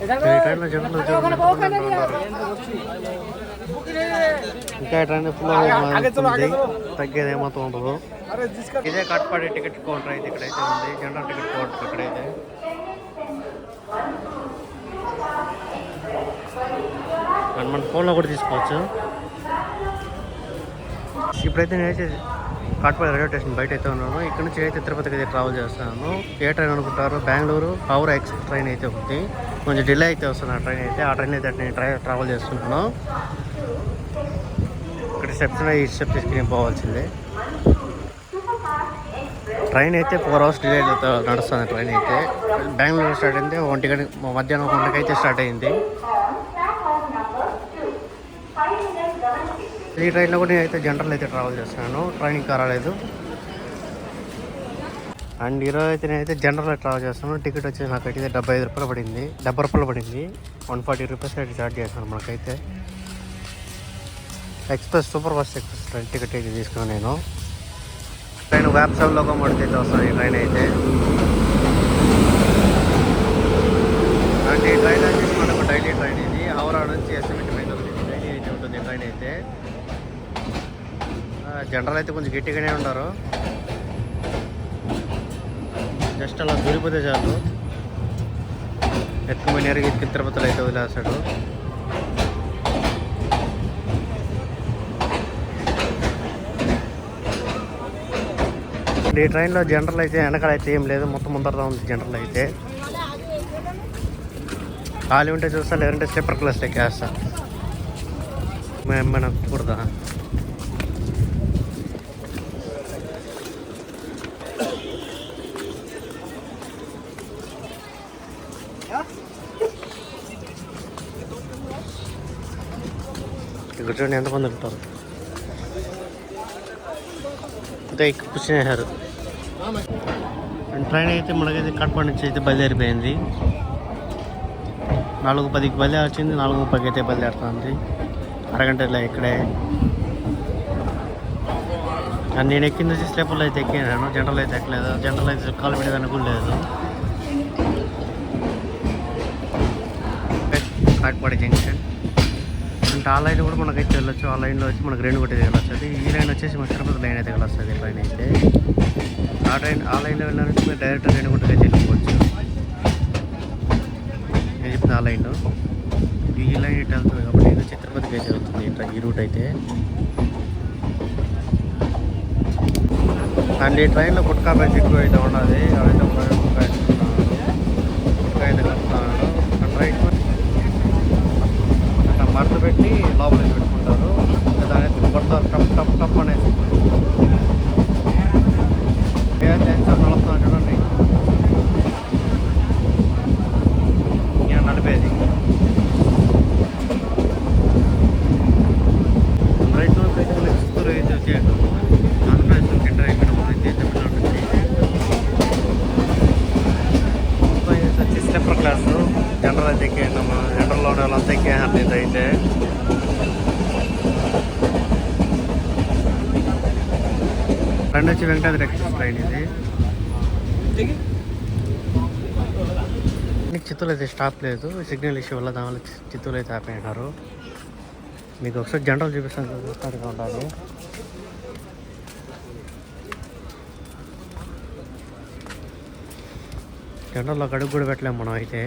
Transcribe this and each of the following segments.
ట్రైన్లో జనాలు ఇంకా ట్రైన్ ఫుల్ తగ్గేది ఏమాత్రం ఉండదు. ఇదే కట్పాడి టికెట్ కౌంటర్ అయితే ఇక్కడైతే ఉంది, జనరల్ టికెట్ కౌంటర్ ఇక్కడైతే. అండ్ మన ఫోన్లో కూడా తీసుకోవచ్చు. ఇప్పుడైతే నేనైతే కాట్పాడి రైల్వే స్టేషన్ బయట అయితే ఉన్నాను. ఇక్కడ నుంచి అయితే తిరుపతికి అయితే ట్రావెల్ చేస్తాను. ఏ ట్రైన్ అనుకుంటారు? బెంగళూరు హౌరా ఎక్స్ప్రెస్ ట్రైన్ అయితే ఉంది. కొంచెం డిలే అయితే వస్తుంది ఆ ట్రైన్ అయితే. ఆ ట్రైన్ అయితే నేను ట్రావెల్ చేస్తున్నాను. ఇక్కడ స్టెప్స్ ఈ స్టెప్ తీసుకుని పోవాల్సిందే. ట్రైన్ అయితే 4 hours డిలే నడుస్తుంది. ట్రైన్ అయితే బెంగళూరు స్టార్ట్ అయింది 1 గంట మధ్యాహ్నం 1 గంటకి అయితే స్టార్ట్ అయింది. ఈ ట్రైన్లో కూడా నేనైతే జనరల్ అయితే ట్రావెల్ చేస్తున్నాను. ట్రైన్ ఇంకా రాలేదు. అండ్ ఈరోజు అయితే నేనైతే జనరల్ ట్రావెల్ చేస్తాను. టికెట్ వచ్చేసి నాకైతే 75 రూపాయలు పడింది. 70 రూపాయలు పడింది. 140 రూపీస్ అయితే చార్జ్ చేస్తాను మనకైతే. Express super fast express train ticket అయితే తీసుకున్నాను నేను. ట్రైన్ వ్యాప్సల్ లోకోమోటివ్ అయితే వస్తుంది ఈ ట్రైన్ అయితే. అండ్ ఈ ట్రైన్ వచ్చేసి మనకు డైలీ ట్రైన్ ఇది. హౌరా నుంచి ఎస్ఎంటీ బెంగళూరు డైలీ అయితే ఉంటుంది ఈ ట్రైన్ అయితే. జనరల్ అయితే కొంచెం గట్టిగానే ఉంటారు. జస్ట్ అలా దూరిపోతే చాలు, ఎక్కువ నేరుగా ఎత్తుకి తిరుపతిలో అయితే వదిలేస్తాడు. ఈ ట్రైన్లో జనరల్ అయితే వెనకాల అయితే ఏం లేదు, మొత్తం ముందరగా ఉంది జనరల్ అయితే. ఖాళీ ఉంటే చూస్తా, లేదంటే స్లీపర్ క్లాస్ ఎక్కేస్తా. ఏమైనా కూడదా? ఇక్కడ చూడండి ఎంతమంది ఉంటారు. ఇంకా ఇక్కడ కూర్చునేసారు. ట్రైన్ అయితే మనకైతే కడప నుంచి అయితే బయలుదేరిపోయింది. 4:10కి బయలుదేరి వచ్చింది. 4:30కి అయితే బయలుదేరుతుంది. అరగంటలో ఇక్కడే. నేను ఎక్కింది వచ్చి స్లీపర్లో అయితే ఎక్కినాను. జనరల్ అయితే ఎక్కలేదు. జనరల్ అయితే కాలు పెట్టేదాన్ని కూడా లేదు. కాట్పాడి జంక్షన్ అంటే ఆ లైన్ కూడా మనకైతే వెళ్ళొచ్చు. ఆ లైన్లో వచ్చి మనకు రేణుగుంట వెళ్ళొస్తుంది. ఈ లైన్ వచ్చేసి మన తిరుపతి లైన్ అయితే వెళ్ళొస్తుంది. ట్రైన్ అయితే ఆ లైన్లో వెళ్ళాలంటే మీరు డైరెక్ట్ రేణుగుంటకి అయితే వెళ్ళిపోవచ్చు. నేను చెప్పింది ఆ లైన్లో. ఈ లైన్ ఇటు వెళ్తుంది కాబట్టి ఇది వచ్చి తిరుపతికి అయితే వెళ్తుంది ఈ రూట్ అయితే. అండ్ ఈ ట్రైన్లో గుట్కా ప్రైస్ ఎక్కువ అయితే ఉన్నది. అవైతే గుట్కా అయితే కలుపుతున్నాడు. రైట్ మరత పెట్టి లోపలికి పెట్టుకుంటారు. దాని కొడతారు టప్ టప్ టప్ అనేసి. నడుపుతున్నా చూడండి, నేను నడిపేది. రైట్ అయితే చిత్తూరు అయితే వచ్చేయడం. ఆంధ్రప్రదేశ్ నుంచి ఎంటర్ అయిపోయినప్పుడు అయితే తమిళనాడు నుంచి వచ్చి స్లీపర్ క్లాసు జనరల్ అయితే ఎక్కేసాము. జనరల్లో ఉండే వాళ్ళంతా ఎక్కేసారు అయితే. ట్రైన్ వచ్చి వెంకటాద్రి ఎక్స్ప్రెస్ ట్రైన్ ఇది. చిత్తూరు అయితే స్టాప్ లేదు, సిగ్నల్ ఇష్యూ వల్ల దానివల్ల చిత్తూరు అయితే ఆపేసినారు. మీకు ఒకసారి జనరల్ చూపిస్తాను, చూస్తారుగా ఉండాలి. జనరల్లో అడుగు కూడా పెట్టలేము మనం అయితే.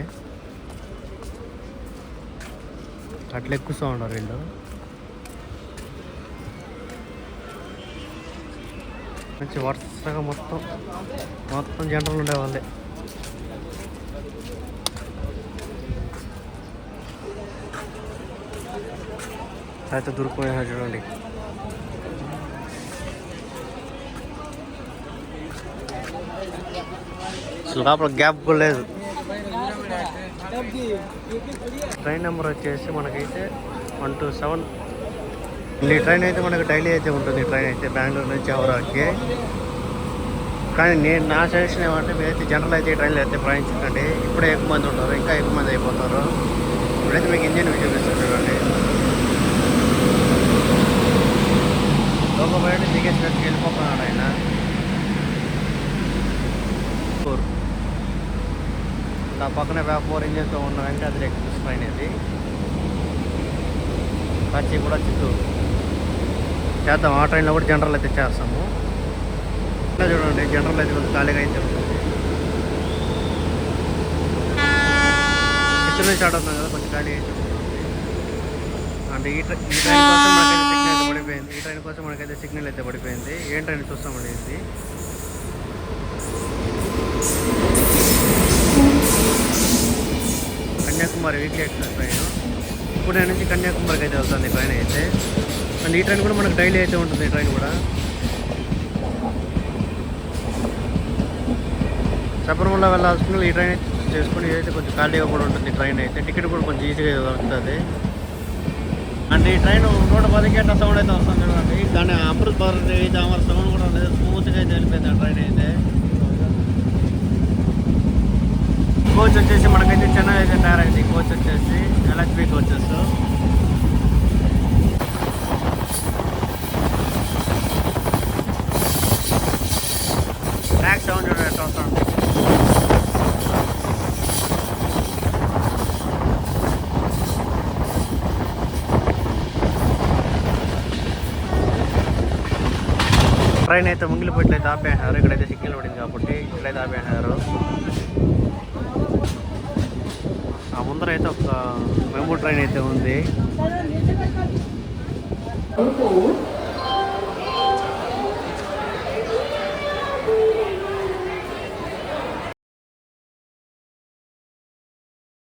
అట్లా ఎక్కుస్తూ ఉన్నారు వీళ్ళు. మంచి వరుసగా మొత్తం జనరల్ ఉండేవాళ్ళే. అయితే దొరికిపోయినా చూడండి. అసలు లోపల గ్యాప్ కూడా లేదు. ట్రైన్ నెంబర్ వచ్చేసి మనకైతే 127. ఈ ట్రైన్ అయితే మనకు డైలీ అయితే ఉంటుంది. ట్రైన్ అయితే బెంగళూరు నుంచి హౌరాకి. కానీ నా సజెషన్ ఏమంటే మీరైతే జనరల్ అయితే ట్రైన్లో అయితే ప్రయాణించకండి. ఇప్పుడే ఎక్కువ మంది ఉంటారు, ఇంకా ఎక్కువ మంది అయిపోతారు. ఇప్పుడైతే మీకు ఇంజిన్ చూపిస్తాను చూడండి. లోపల బయట దిగేసినట్టు వెళ్ళిపోతున్నాడు ఆయన. ఆ పక్కనే వేప ఇంజన్తో ఉన్న వెంకటాద్రి ఎక్స్ప్రెస్ ట్రైన్ ఇది. కాచి కూడా చిత్తూరు చేద్దాం. ఆ ట్రైన్లో కూడా జనరల్ అయితే చేస్తాము. చూడండి జనరల్ అయితే కొంచెం ఖాళీగా అయితే ఉంటుంది. చిత్తూరు నుంచి స్టార్ట్ అవుతున్నాం కదా, కొంచెం ఖాళీ అయితే ఉంటుంది. అంటే ఈ ట్రైన్ కోసం మనకైతే సిగ్నల్ అయితే పడిపోయింది. ఈ ట్రైన్ కోసం మనకైతే సిగ్నల్ అయితే పడిపోయింది. ఏం ట్రైన్ చూస్తామండి ఇది. Kanyakumari weekly express train. ఇప్పుడు నేను నుంచి కన్యాకుమారికి అయితే వెళ్తుంది ట్రైన్ అయితే. అండ్ ఈ ట్రైన్ కూడా మనకు డైలీ అయితే ఉంటుంది. ఈ ట్రైన్ కూడా శబరిమల వెళ్ళాల్సిన ఈ ట్రైన్ అయితే చేసుకుని అయితే కొంచెం ఖాళీగా కూడా ఉంటుంది. ట్రైన్ అయితే టికెట్ కూడా కొంచెం ఈజీగా దొరుకుతుంది. అంటే ఈ ట్రైన్ 110కి అట్లా సౌండ్ అయితే వస్తుంది చూడండి. కానీ అమృత్సర్ అయితే సౌండ్ కూడా లేదు, స్మూత్గా అయితే వెళ్ళిపోయింది ఆ ట్రైన్ అయితే. కోచ్ వచ్చేసి మనకైతే చెన్నై అయితే తయారైంది. కోచ్ వచ్చేసి LHB కోచెస్. ట్రాక్ సౌండ్ చూడండి ఎట్లా వస్తుంది. ట్రైన్ అయితే ముంగిలిపోయిట్లు అయితే ఆపేసినారు. ఇక్కడైతే సిగ్నల్ పడింది కాబట్టి ఇక్కడైతే ఆపేసినారు. ఆ ముందర అయితే ఒక మెమో ట్రైన్ అయితే ఉంది.